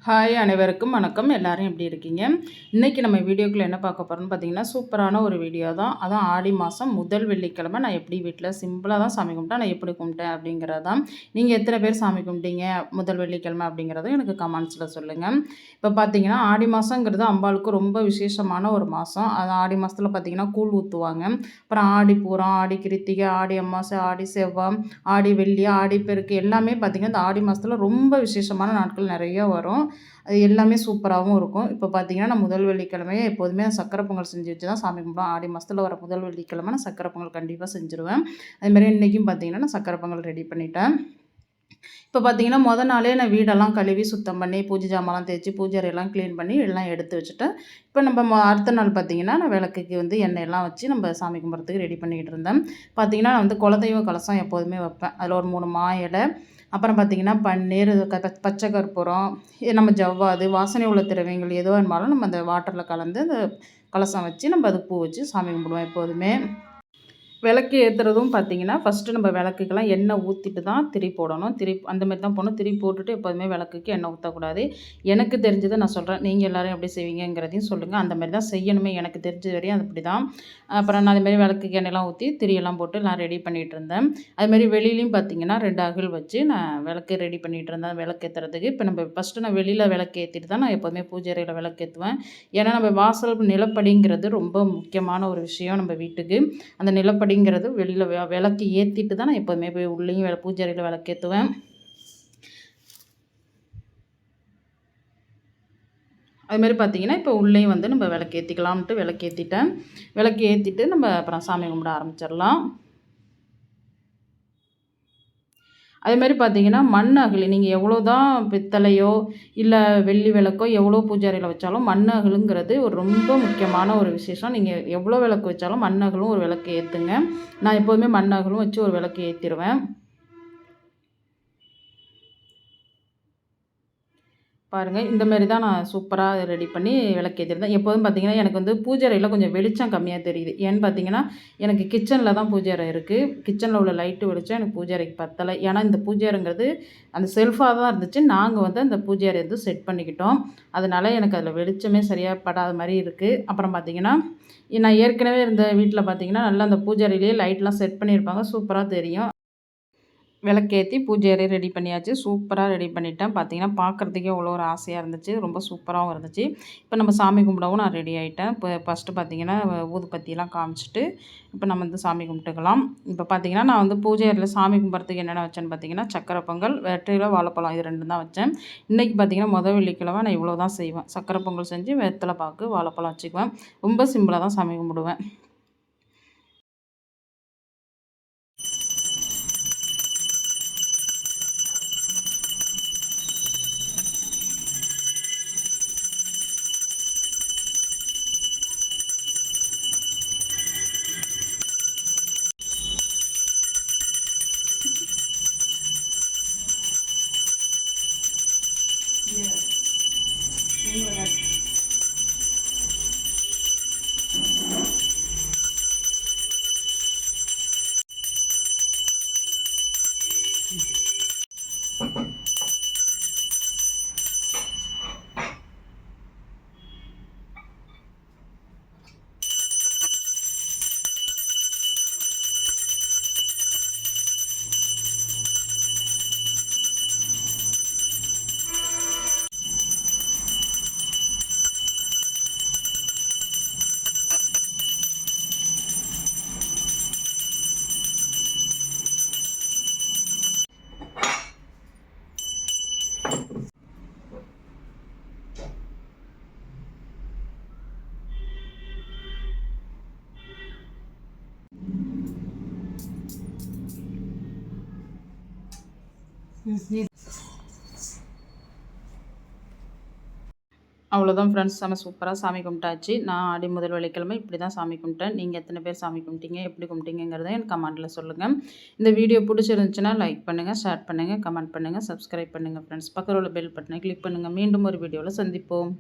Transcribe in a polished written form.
Hi அனைவருக்கும் வணக்கம். எல்லாரும் எப்படி இருக்கீங்க? இன்றைக்கி நம்ம வீடியோக்குள்ளே என்ன பார்க்க போகிறோம்னு பார்த்தீங்கன்னா, சூப்பரான ஒரு வீடியோ தான். அதான் ஆடி மாதம் முதல் வெள்ளிக்கிழமை நான் எப்படி வீட்டில் சிம்பிளாக தான் சாமி கும்பிட்டேன். நான் எப்படி கும்பிட்டேன் அப்படிங்கிறது தான். நீங்கள் எத்தனை பேர் சாமி கும்பிட்டீங்க முதல் வெள்ளிக்கிழமை அப்படிங்கிறதும் எனக்கு கமெண்ட்ஸில் சொல்லுங்கள். இப்போ பார்த்தீங்கன்னா ஆடி மாதங்கிறது அம்பாளுக்கு ரொம்ப விசேஷமான ஒரு மாதம். அது ஆடி மாதத்தில் பார்த்தீங்கன்னா கூழ் ஊற்றுவாங்க. அப்புறம் ஆடி பூரம், ஆடி கிருத்திகை, ஆடி அமாவாசை, ஆடி செவ்வாய், ஆடி வெள்ளி, ஆடி பெருக்கு எல்லாமே பார்த்திங்கன்னா இந்த ஆடி மாதத்தில் ரொம்ப விசேஷமான நாட்கள் நிறைய வரும். அது எல்லாமே சூப்பராகவும் இருக்கும். இப்போ பார்த்தீங்கன்னா நான் முதல் வெள்ளிக்கிழமையே எப்போதுமே சக்கரை பொங்கல் செஞ்சு வச்சு தான் சாமி கும்பிடுவேன். ஆடி மாதத்தில் வர முதல் வெள்ளிக்கிழமை நான் சக்கரை பொங்கல் கண்டிப்பாக செஞ்சுருவேன். அதுமாதிரி இன்றைக்கும் பார்த்தீங்கன்னா நான் சக்கரை பொங்கல் ரெடி பண்ணிட்டேன். இப்போ பார்த்தீங்கன்னா நாளே நான் வீடெல்லாம் கழுவி சுத்தம் பண்ணி பூஜை ஜாமான்லாம் தேய்ச்சி பூஜை அறையெல்லாம் க்ளீன் பண்ணி எல்லாம் எடுத்து வச்சுட்டேன். இப்போ நம்ம அடுத்த நாள் பார்த்தீங்கன்னா நான் விளக்குக்கு எண்ணெயெல்லாம் வச்சு நம்ம சாமி கும்பிட்றதுக்கு ரெடி பண்ணிக்கிட்டு இருந்தேன். பார்த்தீங்கன்னா நான் குலதெய்வ கலசம் எப்போதுமே வைப்பேன். அதில் ஒரு 3 மா இலை, அப்புறம் பார்த்திங்கன்னா பன்னீர், பச்சை கற்பூரம், நம்ம ஜவ்வாது, வாசனை உள்ள திரவியங்கள் எதுவாக இருந்தாலும் நம்ம அந்த வாட்டரில் கலந்து அந்த கலசம் வச்சு நம்ம அதுக்கு பூ வச்சு சாமி கும்பிடுவோம் எப்போதுமே. விளக்கு ஏற்றுறதும் பார்த்திங்கன்னா ஃபஸ்ட்டு நம்ம விளக்குக்கெல்லாம் எண்ணெய் ஊற்றிட்டு தான் திரி போடணும். அந்த மாதிரி தான் போடணும். திரி போட்டுட்டு எப்போதுமே விளக்குக்கு எண்ணெய் ஊற்றக்கூடாது. எனக்கு தெரிஞ்சதை நான் சொல்கிறேன். நீங்கள் எல்லோரும் எப்படி செய்வீங்கிறதையும் சொல்லுங்கள். அந்த மாதிரி தான் செய்யணுமே, எனக்கு தெரிஞ்ச வரையும் அது அப்படி தான். அப்புறம் நான் அதுமாரி விளக்குக்கு எண்ணெய்லாம் ஊற்றி திரியெல்லாம் போட்டு நான் ரெடி பண்ணிகிட்டு இருந்தேன். அதுமாரி வெளியிலையும் பார்த்திங்கன்னா 2 அகல் வச்சு நான் விளக்கு ரெடி பண்ணிகிட்டு இருந்தேன் விளக்கு ஏற்றுறதுக்கு. இப்போ நம்ம ஃபஸ்ட்டு நான் வெளியில் விளக்கு ஏற்றிட்டு தான் நான் எப்போதுமே பூஜை அறையில் விளக்கு ஏற்றுவேன். ஏன்னா நம்ம வாசல் நிலப்படிங்கிறது ரொம்ப முக்கியமான ஒரு விஷயம் நம்ம வீட்டுக்கு. அந்த நிலப்படிங்கிறது வெளியில் விளக்கு ஏற்றிட்டு தான் நான் எப்போதுமே போய் உள்ளேயும் பூஜை அறையில் விளக்கேற்றுவேன். அதுமாரி பார்த்திங்கன்னா இப்போ உள்ளேயும் நம்ம விளக்கு ஏற்றிக்கலாம்ட்டு விளக்கு ஏற்றிட்டேன். விளக்கு ஏற்றிட்டு நம்ம அப்புறம் சாமி கும்பிட ஆரம்பிச்சிடலாம். அதேமாதிரி பார்த்திங்கன்னா மண் அகல் நீங்கள் எவ்வளோ தான் பித்தளையோ இல்லை வெள்ளி விளக்கோ எவ்வளோ பூஜை அறையில் வச்சாலும் மண் அகலுங்கிறது ஒரு ரொம்ப முக்கியமான ஒரு விசேஷம். நீங்கள் எவ்வளோ விளக்கு வச்சாலும் மண் அகலும் ஒரு விளக்கு ஏற்றுங்க. நான் எப்போதுமே மண் அகலும் வச்சு ஒரு விளக்கு ஏற்றிடுவேன். பாருங்கள், இந்த மாதிரி தான் நான் சூப்பராக ரெடி பண்ணி விளக்கேற்றிருந்தேன். எப்போதும் பார்த்திங்கன்னா எனக்கு பூஜை அறையில் கொஞ்சம் வெளிச்சம் கம்மியாக தெரியுது. ஏன்னு பார்த்தீங்கன்னா எனக்கு கிச்சனில் தான் பூஜை அறை இருக்குது. கிச்சனில் உள்ள லைட்டு வெளிச்சம் எனக்கு பூஜை அறைக்கு பத்தலை. ஏன்னா இந்த பூஜை அறைங்கிறது அந்த செல்ஃபாக தான் இருந்துச்சு. நாங்கள் அந்த பூஜை அறை செட் பண்ணிக்கிட்டோம். அதனால் எனக்கு அதில் வெளிச்சமே சரியாக படாத மாதிரி இருக்குது. அப்புறம் பார்த்திங்கன்னா நான் ஏற்கனவே இருந்த வீட்டில் பார்த்திங்கன்னா நல்லா அந்த பூஜை அறையிலேயே லைட்லாம் செட் பண்ணியிருப்பாங்க. சூப்பராக தெரியும். விளக்கேற்றி பூஜை அறை ரெடி பண்ணியாச்சு. சூப்பராக ரெடி பண்ணிட்டேன். பார்த்திங்கன்னா பார்க்குறதுக்கே அவ்வளோ ஒரு ஆசையாக இருந்துச்சு. ரொம்ப சூப்பராகவும் இருந்துச்சு. இப்போ நம்ம சாமி கும்பிடவும் நான் ரெடி ஆகிட்டேன். இப்போ ஃபஸ்ட்டு பார்த்திங்கன்னா ஊதுபத்தியெல்லாம் காமிச்சிட்டு இப்போ நம்ம சாமி கும்பிட்டுக்கலாம். இப்போ பார்த்திங்கன்னா நான் பூஜை அறையில் சாமி கும்பிட்றதுக்கு என்னென்ன வச்சேன்னு பார்த்திங்கன்னா சக்கரை பொங்கல், வெற்றிலை, வாழைப்பழம் இது 2 தான் வச்சேன். இன்றைக்கி பார்த்திங்கன்னா முதல் வெள்ளிக்கிழமை நான் இவ்வளோ தான் செய்வேன். சக்கரை பொங்கல் செஞ்சு வெற்றிலை பாக்கு, வாழைப்பழம் வச்சுக்குவேன். ரொம்ப சிம்பிளாக தான் சாமி கும்பிடுவேன். அவ்வளோதான் ஃப்ரெண்ட்ஸ், செம சூப்பராக சாமி கும்பிட்டாச்சு. நான் ஆடி முதல் வெள்ளிக்கிழமை இப்படி தான் சாமி கும்பிட்டேன். நீங்கள் எத்தனை பேர் சாமி கும்பிட்டீங்க, எப்படி கும்பிட்டீங்கிறத எனக்கு கமெண்ட்டில் சொல்லுங்கள். இந்த வீடியோ பிடிச்சிருந்துச்சுன்னா லைக் பண்ணுங்கள், ஷேர் பண்ணுங்கள், கமெண்ட் பண்ணுங்கள், சப்ஸ்கிரைப் பண்ணுங்கள் ஃப்ரெண்ட்ஸ். பக்கத்தில் உள்ள பெல் பட்டனை கிளிக் பண்ணுங்கள். மீண்டும் ஒரு வீடியோவில் சந்திப்போம்.